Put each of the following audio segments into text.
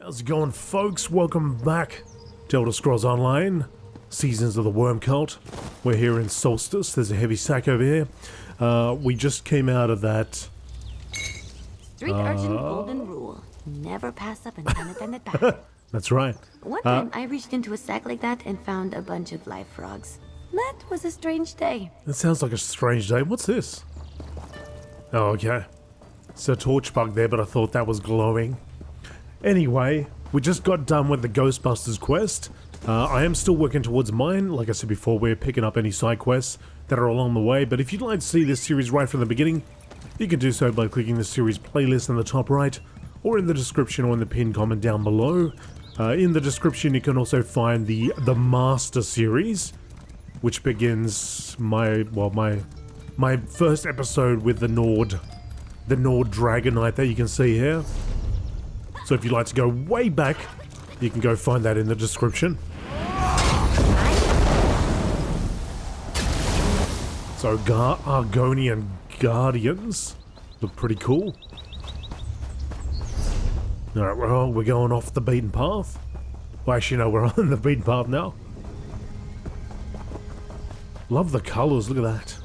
How's it going, folks? Welcome back to Elder Scrolls Online, Seasons of the Worm Cult. We're here in Solstice. There's a heavy sack over here. We just came out of that... Street urchin golden rule. Never pass up an unattended pack. That's right. One time I reached into a sack like that and found a bunch of live frogs. That was a strange day. That sounds like a strange day. What's this? Oh, okay. It's a torch bug there, but I thought that was glowing. Anyway, we just got done with the Ghostbusters quest. I am still working towards mine. Like I said before, we're picking up any side quests that are along the way. But if you'd like to see this series right from the beginning, you can do so by clicking the series playlist in the top right, or in the description or in the pinned comment down below. In the description, you can also find the Master series, which begins my first episode with the Nord Dragonknight that you can see here. So if you'd like to go way back, you can go find that in the description. So Argonian Guardians look pretty cool. Alright, well, we're going off the beaten path. Well, actually, no, we're on the beaten path now. Love the colours, look at that.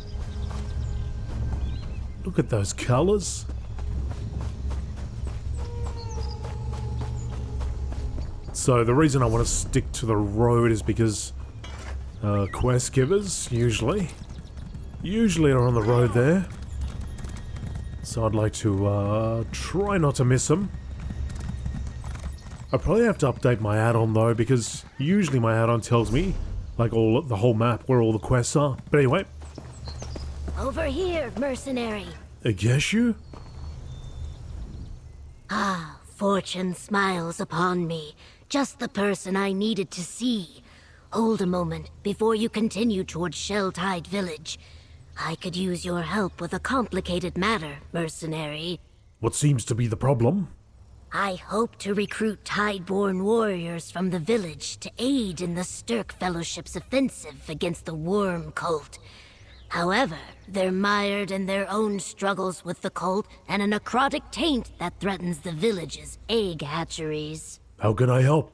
Look at those colours. So the reason I want to stick to the road is because quest givers usually are on the road there. So I'd like to try not to miss them. I probably have to update my add-on though, because usually my add-on tells me like the whole map where all the quests are. But anyway. Over here, mercenary. I guess you? Ah, fortune smiles upon me. Just the person I needed to see. Hold a moment before you continue towards Shelltide Village. I could use your help with a complicated matter, mercenary. What seems to be the problem? I hope to recruit Tideborn warriors from the village to aid in the Stirk Fellowship's offensive against the Worm Cult. However, they're mired in their own struggles with the cult and a necrotic taint that threatens the village's egg hatcheries. How can I help?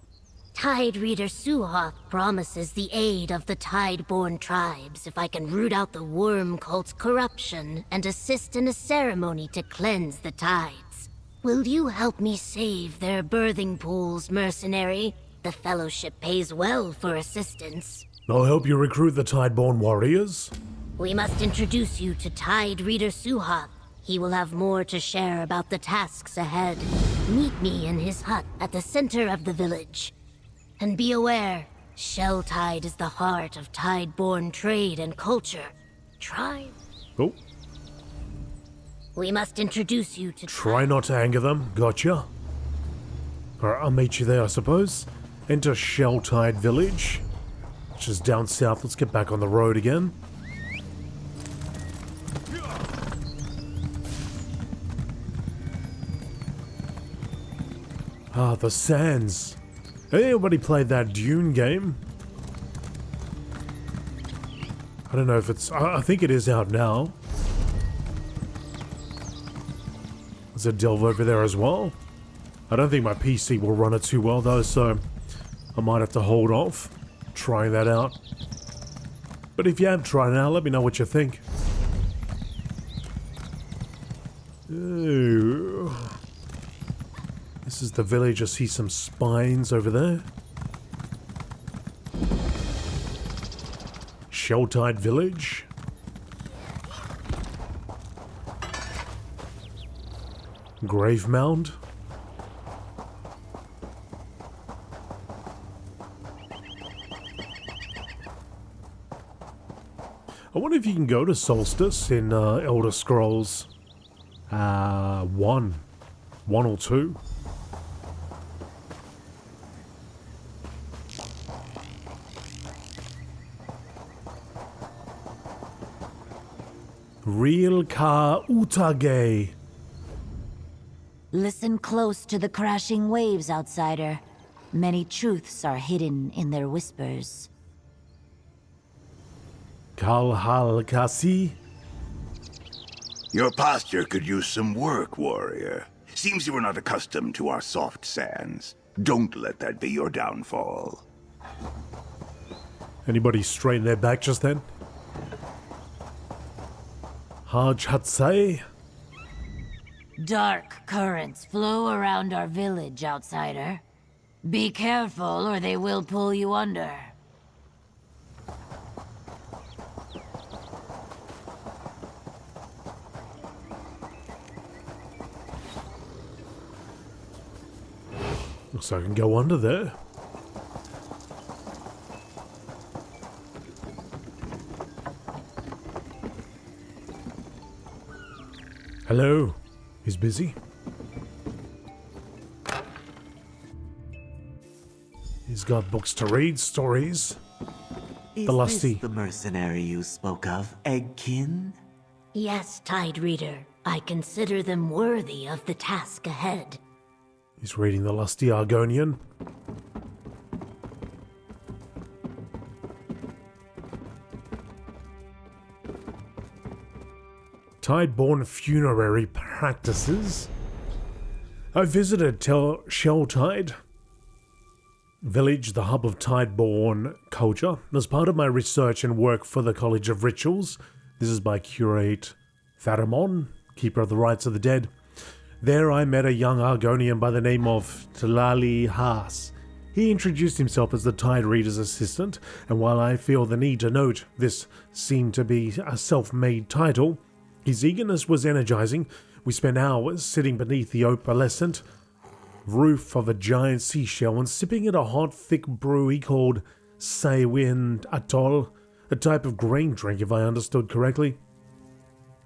Tide Reader Suhoth promises the aid of the Tideborn tribes if I can root out the Worm Cult's corruption and assist in a ceremony to cleanse the tides. Will you help me save their birthing pools, mercenary? The Fellowship pays well for assistance. I'll help you recruit the Tideborn warriors. We must introduce you to Tide Reader Suhoth. He will have more to share about the tasks ahead. Meet me in his hut at the center of the village. And be aware, Shelltide is the heart of Tideborn trade and culture. Oh. We must introduce you to... Try not to anger them. Gotcha. Alright, I'll meet you there, I suppose. Enter Shelltide Village, which is down south. Let's get back on the road again. Ah, the Sands. Anybody played that Dune game? I don't know if it's... I think it is out now. There's a delve over there as well. I don't think my PC will run it too well though, so I might have to hold off trying that out. But if you have tried it out, let me know what you think. Ooh. This is the village. I see some spines over there. Shelltide Village. Grave mound. I wonder if you can go to Solstice in Elder Scrolls 1 or 2. Real Ka Utage. Listen close to the crashing waves, outsider. Many truths are hidden in their whispers. Kalhal Kasi? Your posture could use some work, warrior. Seems you are not accustomed to our soft sands. Don't let that be your downfall. Anybody straighten their back just then? Haj Hatsai? Dark currents flow around our village, outsider. Be careful or they will pull you under. Looks like I can go under there. Hello. He's busy. He's got books to read, stories. Is The lusty. this the mercenary you spoke of, Eggkin? Yes, Tide Reader. I consider them worthy of the task ahead. He's reading the lusty Argonian. Tideborn funerary practices. I visited Shelltide Village, the hub of Tideborn culture, as part of my research and work for the College of Rituals. This is by Curate Pharamon, Keeper of the Rites of the Dead. There I met a young Argonian by the name of Talali Haas. He introduced himself as the Tide Reader's assistant, and while I feel the need to note this seemed to be a self-made title, his eagerness was energizing. We spent hours sitting beneath the opalescent roof of a giant seashell and sipping at a hot, thick brew he called Saywin Atoll, a type of grain drink if I understood correctly.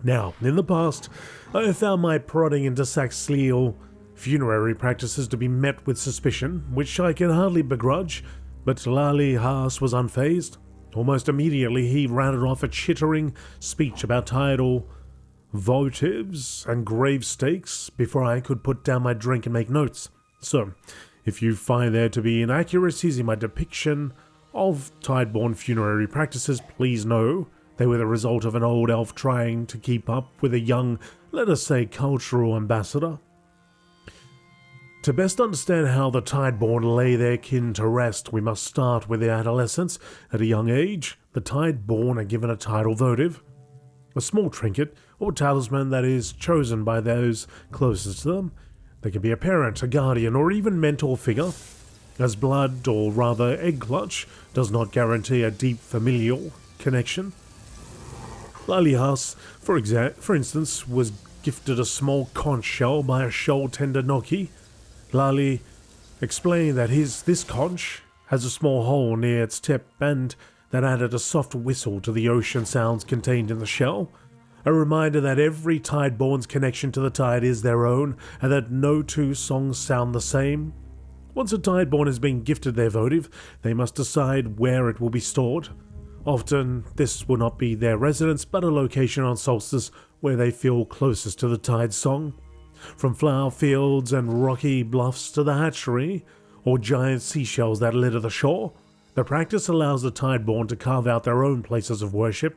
Now, in the past, I have found my prodding into Saxleal funerary practices to be met with suspicion, which I can hardly begrudge, but Lali Haas was unfazed. Almost immediately he rattled off a chittering speech about tidal votives and grave stakes before I could put down my drink and make notes. So, if you find there to be inaccuracies in my depiction of Tideborn funerary practices, please know they were the result of an old elf trying to keep up with a young, let us say, cultural ambassador. To best understand how the Tideborn lay their kin to rest, we must start with their adolescence. At a young age, the Tideborn are given a tidal votive, a small trinket or talisman that is chosen by those closest to them. They can be a parent, a guardian, or even mentor figure, as blood, or rather egg clutch, does not guarantee a deep familial connection. Lalias, for instance, was gifted a small conch shell by a shoal tender Noki. Lali explained that this conch has a small hole near its tip and that added a soft whistle to the ocean sounds contained in the shell, a reminder that every Tideborn's connection to the tide is their own and that no two songs sound the same. Once a Tideborn has been gifted their votive, they must decide where it will be stored. Often, this will not be their residence, but a location on Solstice where they feel closest to the tide song. From flower fields and rocky bluffs to the hatchery, or giant seashells that litter the shore, the practice allows the Tideborn to carve out their own places of worship.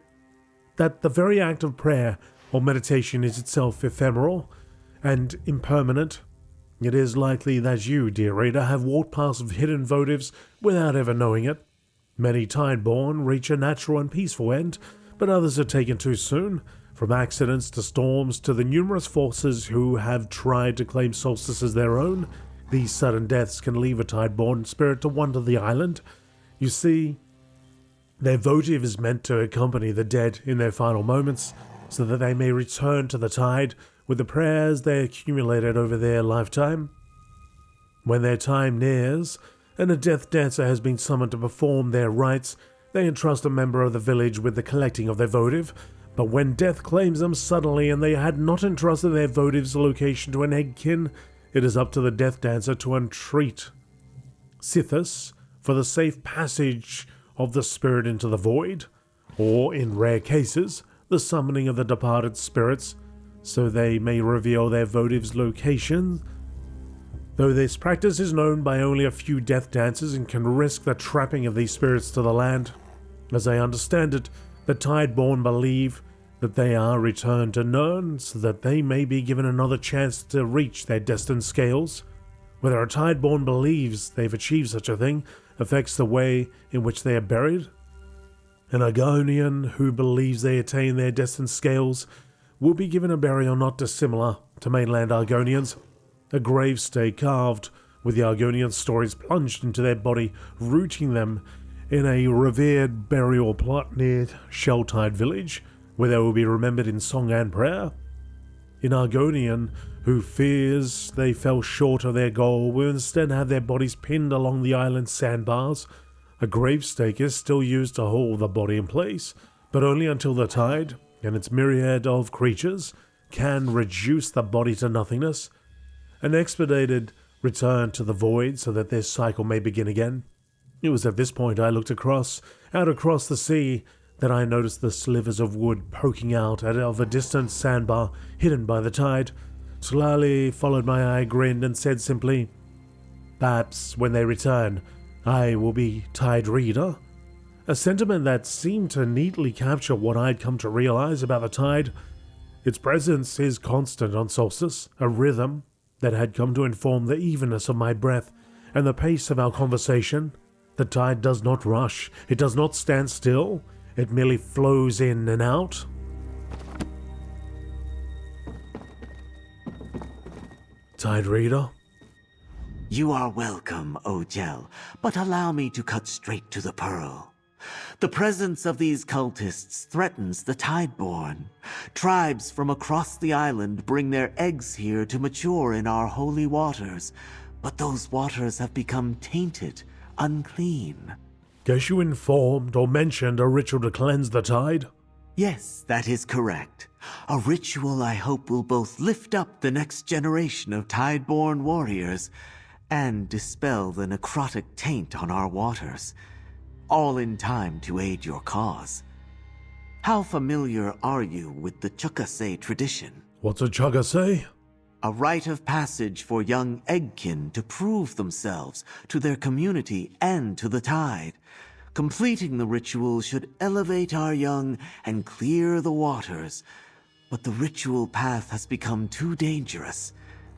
That the very act of prayer or meditation is itself ephemeral and impermanent. It is likely that you, dear reader, have walked past hidden votives without ever knowing it. Many Tideborn reach a natural and peaceful end, but others are taken too soon. From accidents to storms to the numerous forces who have tried to claim Solstice as their own, these sudden deaths can leave a Tideborn spirit to wander the island. You see, their votive is meant to accompany the dead in their final moments, so that they may return to the tide with the prayers they accumulated over their lifetime. When their time nears, and a death dancer has been summoned to perform their rites, they entrust a member of the village with the collecting of their votive. But when death claims them suddenly and they had not entrusted their votive's location to an eggkin, it is up to the death dancer to entreat Sithis for the safe passage of the spirit into the void, or, in rare cases, the summoning of the departed spirits, so they may reveal their votive's location. Though this practice is known by only a few death dancers and can risk the trapping of these spirits to the land, as I understand it, the Tideborn believe that they are returned to Nirn so that they may be given another chance to reach their destined scales. Whether a Tideborn believes they've achieved such a thing affects the way in which they are buried. An Argonian who believes they attain their destined scales will be given a burial not dissimilar to mainland Argonians, a gravestake carved with the Argonian stories plunged into their body, rooting them in a revered burial plot near Shelltide village, where they will be remembered in song and prayer. An Argonian who fears they fell short of their goal will instead have their bodies pinned along the island's sandbars. A gravestake is still used to hold the body in place, but only until the tide and its myriad of creatures can reduce the body to nothingness. An expedited return to the void so that their cycle may begin again. It was at this point I looked out across the sea, that I noticed the slivers of wood poking out of a distant sandbar hidden by the tide. Slowly followed my eye, grinned, and said simply, "Perhaps when they return, I will be Tide Reader." A sentiment that seemed to neatly capture what I'd come to realize about the tide. Its presence is constant on Solstice, a rhythm that had come to inform the evenness of my breath and the pace of our conversation. The tide does not rush, it does not stand still, it merely flows in and out. Tide Reader? You are welcome, Ojel, but allow me to cut straight to the pearl. The presence of these cultists threatens the Tideborn. Tribes from across the island bring their eggs here to mature in our holy waters, but those waters have become tainted, unclean. Guess you informed or mentioned a ritual to cleanse the tide? Yes, that is correct. A ritual I hope will both lift up the next generation of Tideborn warriors and dispel the necrotic taint on our waters, all in time to aid your cause. How familiar are you with the Chukase tradition? What's a Chukase? A rite of passage for young eggkin to prove themselves to their community and to the tide. Completing the ritual should elevate our young and clear the waters, but the ritual path has become too dangerous.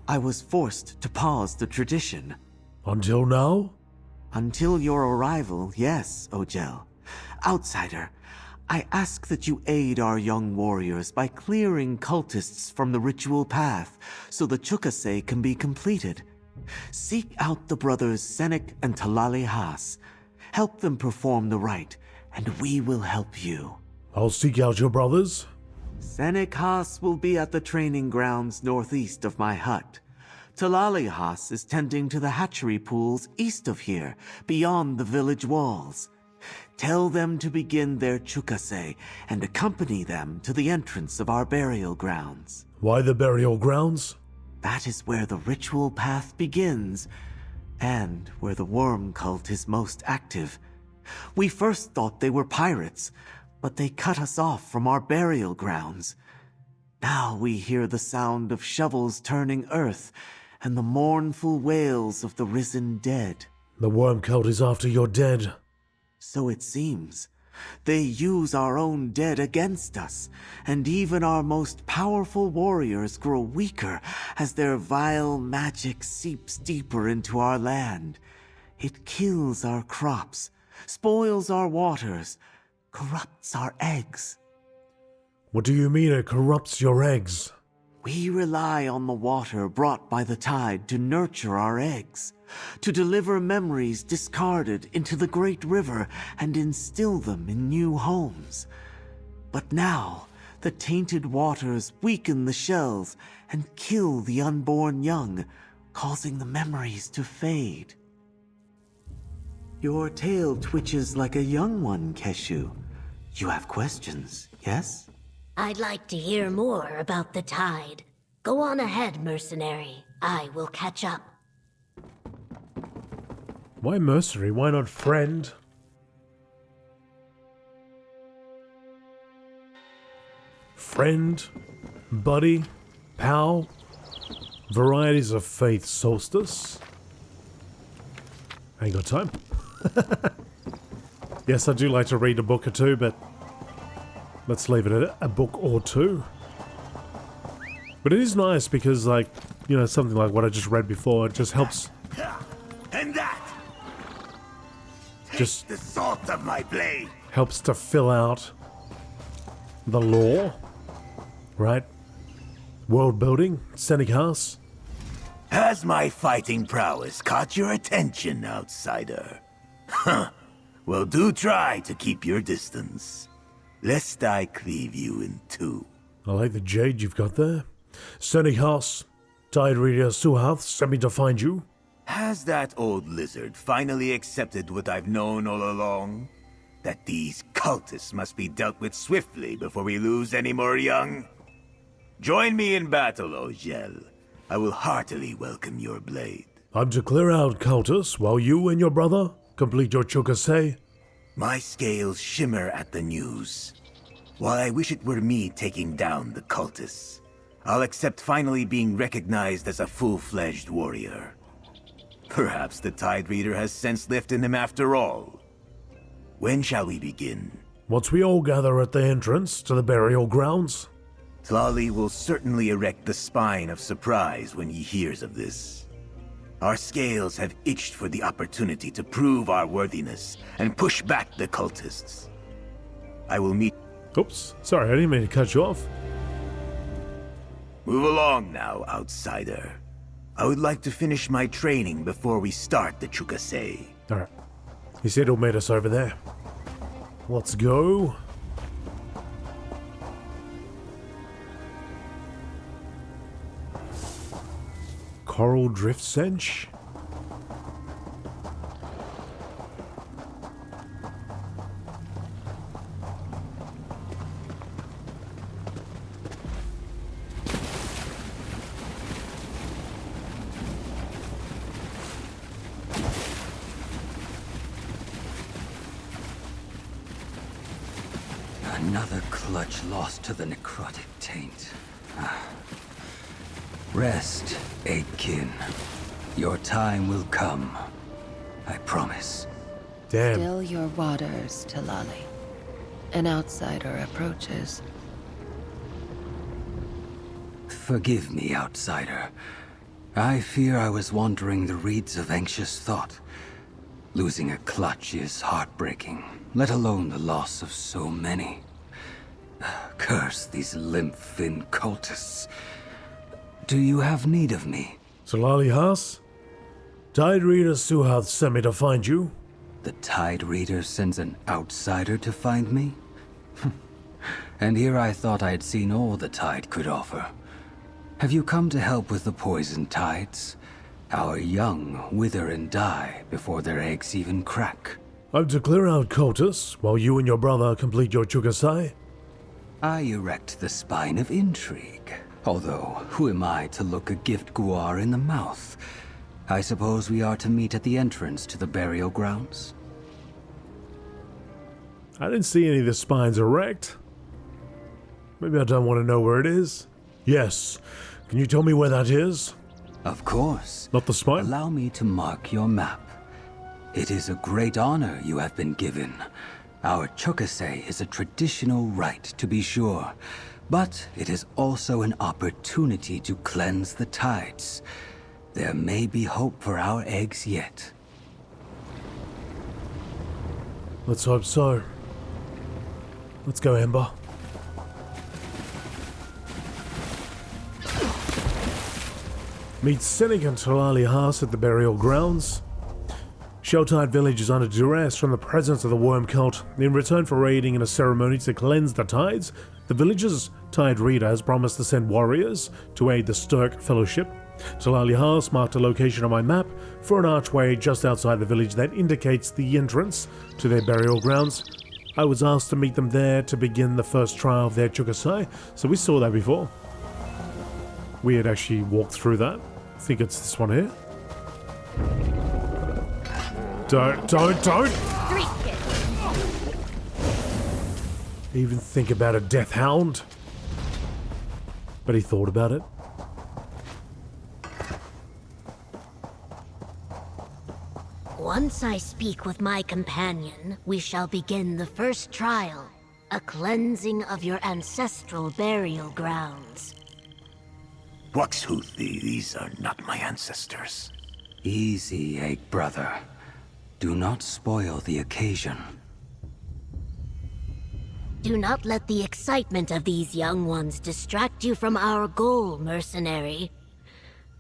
I was forced to pause the tradition. Until now? Until your arrival, yes, Ojel. Outsider, I ask that you aid our young warriors by clearing cultists from the ritual path so the Chukase can be completed. Seek out the brothers Senek and Talali Haas. Help them perform the rite, and we will help you. I'll seek out your brothers. Senek Haas will be at the training grounds northeast of my hut. Talali Haas is tending to the hatchery pools east of here, beyond the village walls. Tell them to begin their Chukase and accompany them to the entrance of our burial grounds. Why the burial grounds? That is where the ritual path begins, and where the worm cult is most active. We first thought they were pirates, but they cut us off from our burial grounds. Now we hear the sound of shovels turning earth and the mournful wails of the risen dead. The worm cult is after your dead. So it seems. They use our own dead against us, and even our most powerful warriors grow weaker as their vile magic seeps deeper into our land. It kills our crops, spoils our waters, corrupts our eggs. What do you mean it corrupts your eggs? We rely on the water brought by the tide to nurture our eggs, to deliver memories discarded into the great river and instill them in new homes. But now, the tainted waters weaken the shells and kill the unborn young, causing the memories to fade. Your tail twitches like a young one, Keshu. You have questions, yes? I'd like to hear more about the tide. Go on ahead, mercenary. I will catch up. Why mercenary? Why not friend? Friend? Buddy? Pal? Varieties of faith, Solstice? I ain't got time. Yes, I do like to read a book or two, but let's leave it at a book or two. But it is nice because, like, you know, something like what I just read before, it just helps that! Just The salt of my blade! helps to fill out the lore, right? World building, Senecas. Has my fighting prowess caught your attention, outsider? Huh. Well, do try to keep your distance, lest I cleave you in two. I like the jade you've got there. Senecas, Tide Reader Suhath sent me to find you. Has that old lizard finally accepted what I've known all along? That these cultists must be dealt with swiftly before we lose any more young? Join me in battle, Ogel. I will heartily welcome your blade. I'm to clear out cultists while you and your brother complete your chukase. My scales shimmer at the news. While I wish it were me taking down the cultists, I'll accept finally being recognized as a full-fledged warrior. Perhaps the Tide Reader has sense left in him after all. When shall we begin? Once we all gather at the entrance to the burial grounds. Tlali will certainly erect the spine of surprise when he hears of this. Our scales have itched for the opportunity to prove our worthiness and push back the cultists. I will meet... Oops, sorry, I didn't mean to cut you off. Move along now, outsider. I would like to finish my training before we start the chukase. Alright. He said he'll meet us over there. Let's go. Coral Drift Sench. Another clutch lost to the necrotic taint. Rest, Aitkin. Your time will come. I promise. Damn. Still your waters, Talali. An outsider approaches. Forgive me, outsider. I fear I was wandering the reeds of anxious thought. Losing a clutch is heartbreaking, let alone the loss of so many. Curse these limp-thin cultists. Do you have need of me? Solali Haas? Tide Reader Suhath sent me to find you. The Tide Reader sends an outsider to find me? And here I thought I'd seen all the Tide could offer. Have you come to help with the poison tides? Our young wither and die before their eggs even crack. I'm to clear out cultists while you and your brother complete your chukasai. I erect the spine of intrigue. Although, who am I to look a gift guar in the mouth? I suppose we are to meet at the entrance to the burial grounds? I didn't see any of the spines erect. Maybe I don't want to know where it is. Yes. Can you tell me where that is? Of course. Not the spine? Allow me to mark your map. It is a great honor you have been given. Our chukase is a traditional rite, to be sure, but it is also an opportunity to cleanse the tides. There may be hope for our eggs yet. Let's hope so. Let's go, Ember. Meet Seneca and Talali Haas at the burial grounds. Shelltide village is under duress from the presence of the worm cult. In return for aiding in a ceremony to cleanse the tides, the village's Tide Reader has promised to send warriors to aid the Sturk Fellowship. Talali Haas marked a location on my map for an archway just outside the village that indicates the entrance to their burial grounds. I was asked to meet them there to begin the first trial of their chukasai, so we saw that before. We had actually walked through that. I think it's this one here. Don't! Even think about a death hound. But he thought about it. Once I speak with my companion, we shall begin the first trial, a cleansing of your ancestral burial grounds. Waxhoothi, these are not my ancestors. Easy, Egg Brother. Do not spoil the occasion. Do not let the excitement of these young ones distract you from our goal, mercenary.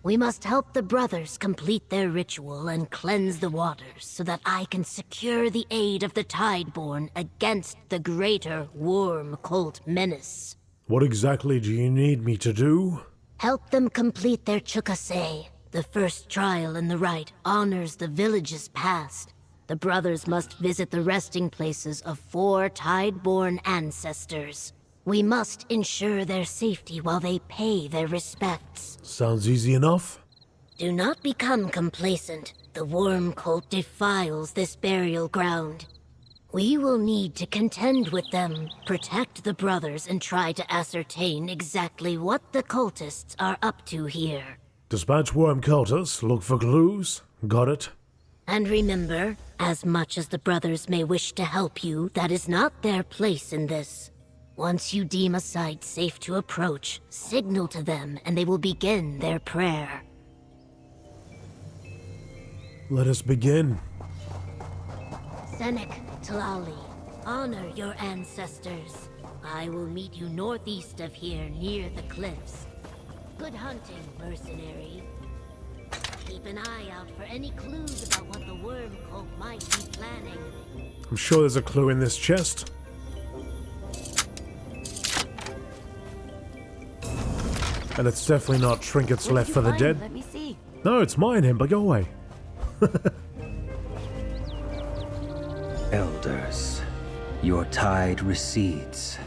We must help the brothers complete their ritual and cleanse the waters so that I can secure the aid of the Tideborn against the greater worm cult menace. What exactly do you need me to do? Help them complete their chukase. The first trial in the rite honors the village's past. The brothers must visit the resting places of 4 Tideborn ancestors. We must ensure their safety while they pay their respects. Sounds easy enough. Do not become complacent. The worm cult defiles this burial ground. We will need to contend with them, protect the brothers, and try to ascertain exactly what the cultists are up to here. Dispatch worm cultists, look for clues. Got it. And remember, as much as the brothers may wish to help you, that is not their place in this. Once you deem a site safe to approach, signal to them and they will begin their prayer. Let us begin. Senek Tlali, honor your ancestors. I will meet you northeast of here near the cliffs. Good hunting, mercenary. Keep an eye out for any clues about what the worm cult might be planning. I'm sure there's a clue in this chest. And it's definitely not trinkets left for the dead. Let me see. No, it's mine, Ember. Go away. Elders, your tide recedes,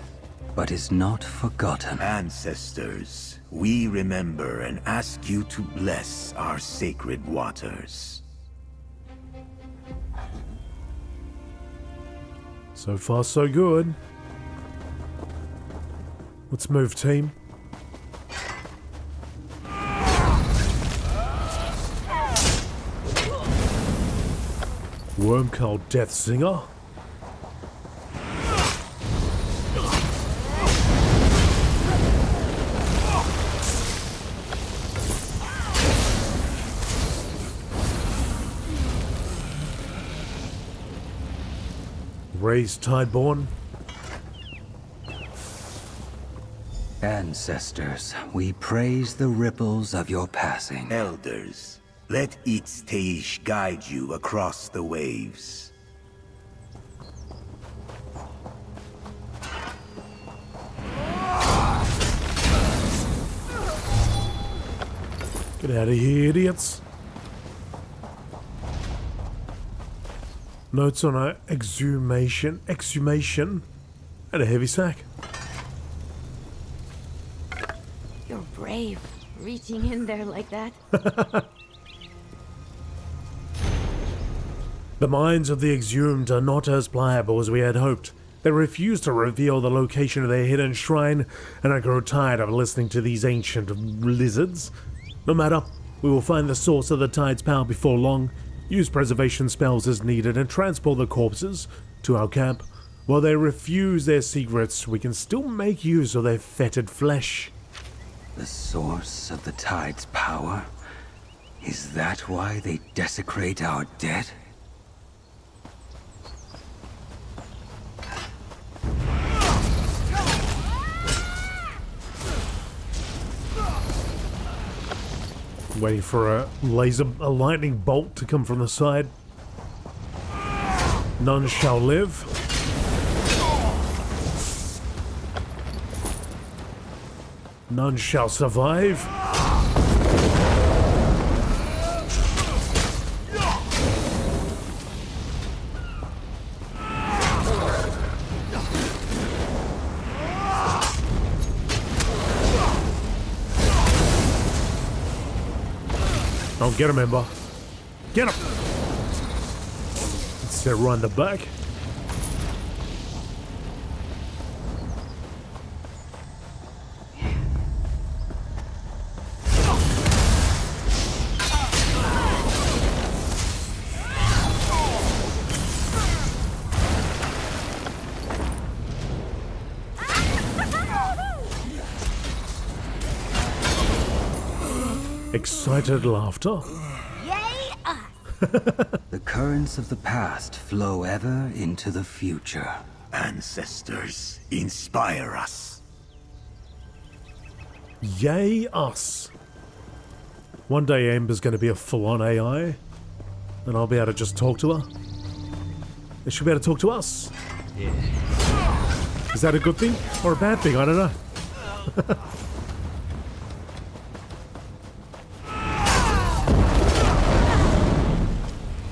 but is not forgotten. Ancestors, we remember and ask you to bless our sacred waters. So far, so good. Let's move, team. Worm called Death Singer. Raised Tideborn. Ancestors, we praise the ripples of your passing. Elders, let Itzteish guide you across the waves. Get out of here, idiots. Notes on a exhumation, and a heavy sack. You're brave, reaching in there like that. The minds of the exhumed are not as pliable as we had hoped. They refuse to reveal the location of their hidden shrine, and I grow tired of listening to these ancient lizards. No matter, we will find the source of the tide's power before long, use preservation spells as needed, and transport the corpses to our camp. While they refuse their secrets, we can still make use of their fetid flesh. The source of the tide's power? Is that why they desecrate our dead? Waiting for a lightning bolt to come from the side. None shall live. None shall survive. Oh, get him, Ember. Get him! Let's set right in the back. Yay! Excited laughter. Yay The currents of the past flow ever into the future. Ancestors, inspire us. Yay us. One day Ember's going to be a full-on AI, and I'll be able to just talk to her. And she'll be able to talk to us. Yeah. Is that a good thing or a bad thing? I don't know.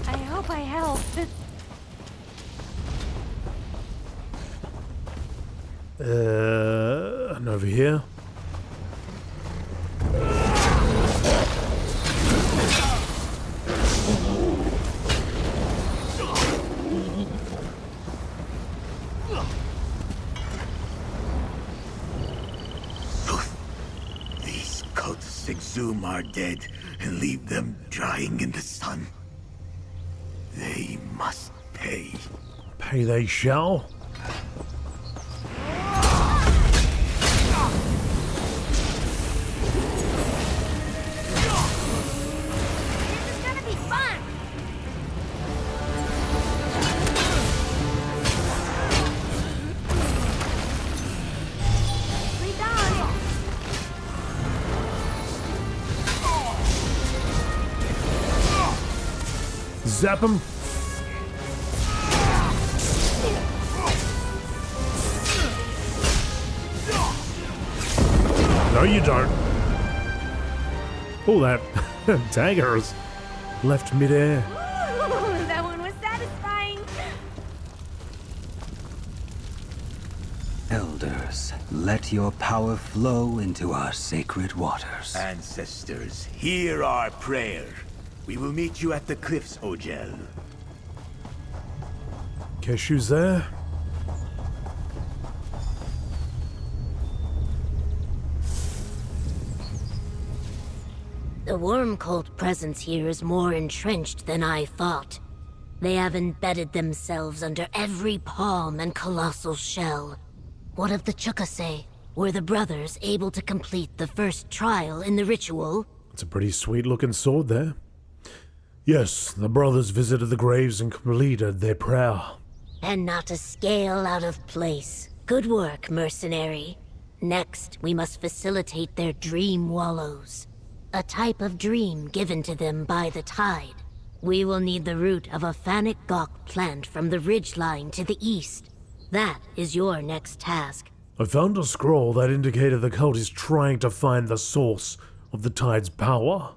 I hope I helped. And over here. These cultists exhume our dead and leave them drying in the sun. They must pay. Pay they shall. This is gonna be fun. We done. Zap him. No, you don't. Oh, that dagger's left midair. Ooh, that one was satisfying. Elders, let your power flow into our sacred waters. Ancestors, hear our prayer. We will meet you at the cliffs, Ogel. Keshu's there. The worm cult presence here is more entrenched than I thought. They have embedded themselves under every palm and colossal shell. What of the Chukase? Were the brothers able to complete the first trial in the ritual? It's a pretty sweet looking sword there. Yes, the brothers visited the graves and completed their prayer. And not a scale out of place. Good work, mercenary. Next, we must facilitate their dream wallows. A type of dream given to them by the tide. We will need the root of a Fanic Gawk plant from the ridgeline to the east. That is your next task. I found a scroll that indicated the cult is trying to find the source of the tide's power.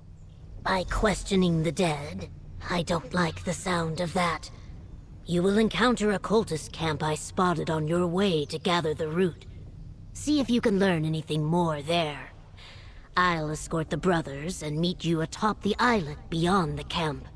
By questioning the dead, I don't like the sound of that. You will encounter a cultist camp I spotted on your way to gather the root. See if you can learn anything more there. I'll escort the brothers and meet you atop the islet beyond the camp.